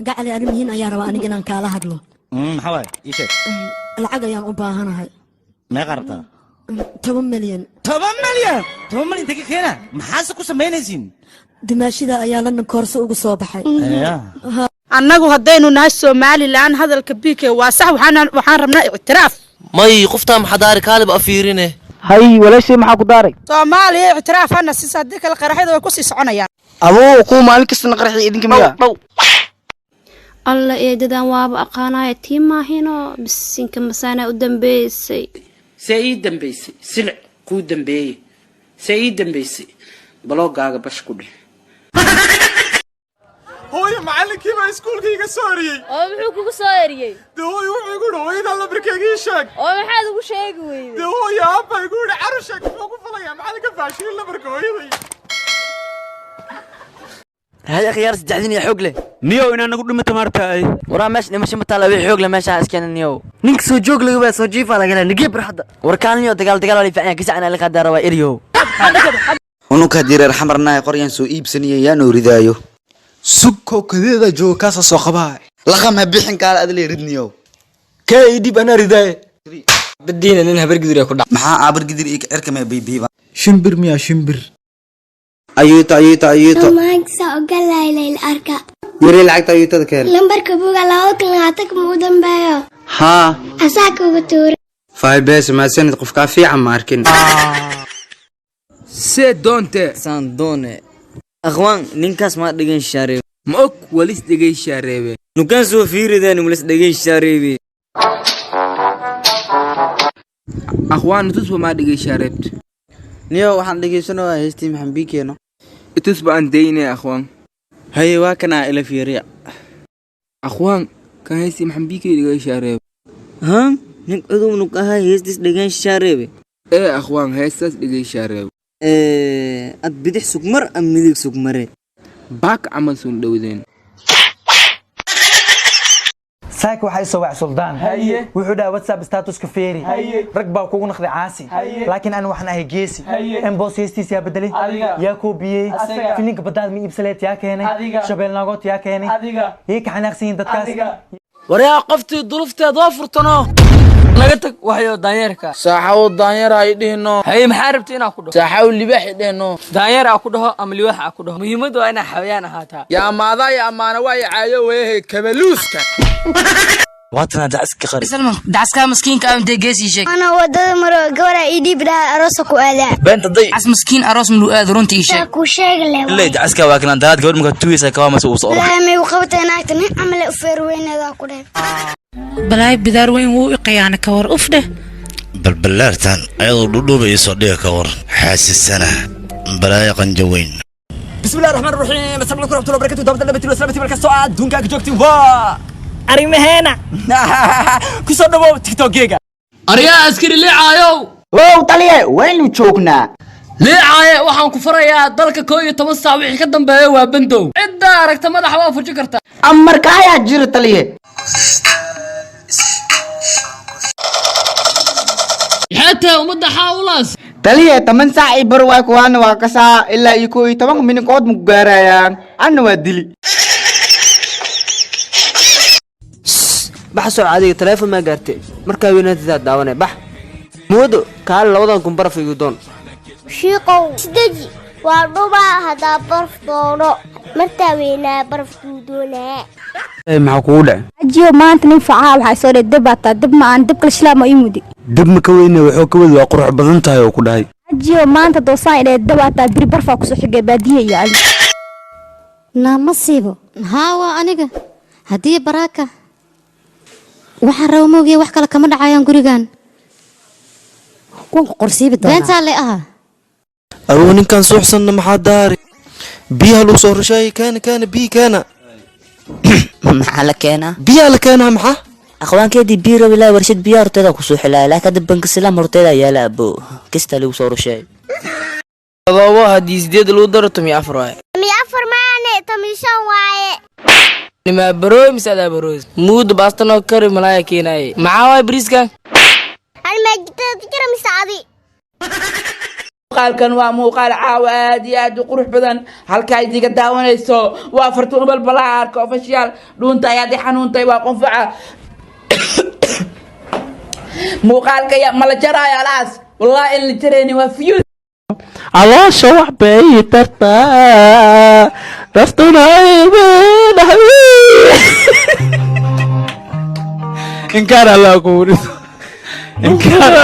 قاعد أرمي هنا يا رواني جنان كاله هدلو حواي إيش العقل يا أباهنا هاي ما قربتها 10 مليون 10 مليون دقيقة هنا محاسك وسمينزين دماشي ذا أيالنا كورس وقصوبحي annagu hadaynu nahay Soomaaliland hadalka BK waa sax waxaan rabnaa ictiraaf may qofta maxadaari kaalib afiirine hay walaashay maxaa ku daaray Soomaaliya ictiraaf ana si saddex kala qaraxyada way ku sii soconayaan aboo ku maalin kasta qaraxi idinka miya alla eedadan waaba aqaanay tiimaahino bisinka masaana u dambeysay سيد دمبيسي سلع كود دمبي سيد دمبيسي بلوغاغا باش كودي هوي معلمكي ما اسكولكيغا سوريي oo muxuu kugu soo eriyay hooy wuxuu igu dhaweeyay la barkeegii sheeg oo maxaad ugu sheegi weeyday hooy aabba igu dhac arshak ugu falaya macallinka faashin la barkeeyay هذا خيار سدحدين يا حقله نيو إن أنا قلت متمرتاي ورا ماشي مطلع وي حقله ماشي اسكن نيو نينك سو جوج لغا با سو جيفا لا نجيب رحده وركان نيو دغال ولا فعنا كسعنا لك دار وا اريو ونك دير حمرنا قريان سو ايبسنيه يا نوريدايو سكو كديدا جو كاسا سو خبا لقم بخين قال ادلي ردنيو كايدي بنا ريداي بدينا نن هبر قدر يكون maxaa abar gidir erkama bibiba shimbir miya shimbir ayuuta maagsa ogalay arka yiri lacagta ayuutada keen lambarka buuga lawo kan mu dambeeyo ha asaaka ugu tuur faybes ma sanad qof ka fiican ma arkin san doone akhwan ninkaas ma dhigan shareeb ma og walis dhigay shareebe nukan soo fiirideen walis dhigan shareebe akhwaan tusba ma dhigay shareebt niyo waxaan dhigaysanayaa heestii maxan biikeeno tusba aan deynay akhwaan hay waa kana ila fiiriya akhwaan kan heestii maxan biikay dhigay shareeb ha nin aduu nu ka heestis dhigan shareebe akhwaan heestas dhigay shareeb ad bidix sugmar am midig sugmare baak amal sun dhawdeen ساك waxay soo wax suldaan wuxuu dhahay WhatsApp status ka feeri rag baa kugu naqday caasi laakiin aan waxna ay geesi inbox hestis yaa bedelay yaa ku biyay filinka badaad mi ibsaleet yaa keenay shabeelnaagood yaa keenay ee ka xanaaqsiin dadkaas wariyaa qoftii dulufteed oo furtano laga tag waxyo daanyeerka saaxaw daanyeer ay dhihno hay maxaa rabtay inaa ku dhaho saaxaw libaax dhihno daanyeer aa ku dhaho ama libaax aa ku dhaho muhiimadu waa inaa xawayaan ahaataa yaa maada ya amaana way caayo weehay kabaluuska واتنا دعسك قري سلمان دعسك مسكين كام دقيسي شيك انا ودد مرو غورا ايدي بلا اروسكو الا بنت ضي عس مسكين اروس من لؤاد رونتي شيك كو شيغ له اللي دعسك واكلان داد قبل ما تويسا كما سو صور لا مي وقبتنا ناكتني عمل افير ويندا ku dheer balaay bidaar weyn wuu iqayaan ka war ufde balbalaartan ayadoo dhudhuubayso dhiga ka war xaasisana balaay qanjaweyn بسم الله الرحمن الرحيم السلام عليكم ورحمه الله وبركاته دابا دابا تلو سلامتي بالك سؤال دونكا جوجتي وا arimaheena ku soo dhawow TikTok-geega ariyaa askari leecayo wow taliye waynu joognaa leecaye waxaan ku farayaa dalka 12 saac wixii ka dambeeyo waa bandow cid aragta madaxa waa furji karta amarka ayaa jira taliye حتى ومدة حاولاس taliye 8 saac ay bar way kuwana waa ka saa ilaa 12 min kood mu gaarayaan anna waa dili baxso caadiga telefoon ma gaartay marka weenaadida daawanay bax moodo kaal labadan kumbar fiigu doon shiiqow sideji waa dhuba hada barf doono marta weynaa barf doonaa maxaa kugu dhacay ajiyo maanta nin facaal waxa soo dhabata dab ma aan dabka islaam ay mudi dab ma ka weynaa wuxuu ka wada qurux badan tahay oo ku dhahay ajiyo maanta doosaan ilaa dabata bir barfa ku soo xigay baadiye iyo ali na masiibo hawa aniga hadii baraka waxa rawmoogiye wax kale kama dhacayaan gurigan kunku qorsiibi doona beenta le aha aruu ninkan suuxsan maxaa daari biyaha loo soo rushay kana bi kana maxaa la keenaa biyaha la keenaa maxaa akhwaankeedii biiro bilaa warshad biyaha horteeda ku soo xilaa laakiin dib banka salaam horteeda yaala abo kista lagu soo rushay adoo hadii 8 loo daro 14 waaye 14 maane 15 waaye nima baroy misada baroy mood bastano kari malaya keenay maxaa way briska alma jidada jira misadi muuqaalkan waa muuqaal caawa aad iyo aad u qurux badan halkaa idiga daawanayso waa fartuun balbalaarka official dhuunta ayaad i xanuuntay waa qunfaca muuqaalka ya mala jaraayo alaas wallahi in la jarayni waa fiyuus caloosha wax bay tartaa naftuna in kaana la kuuriso in kaana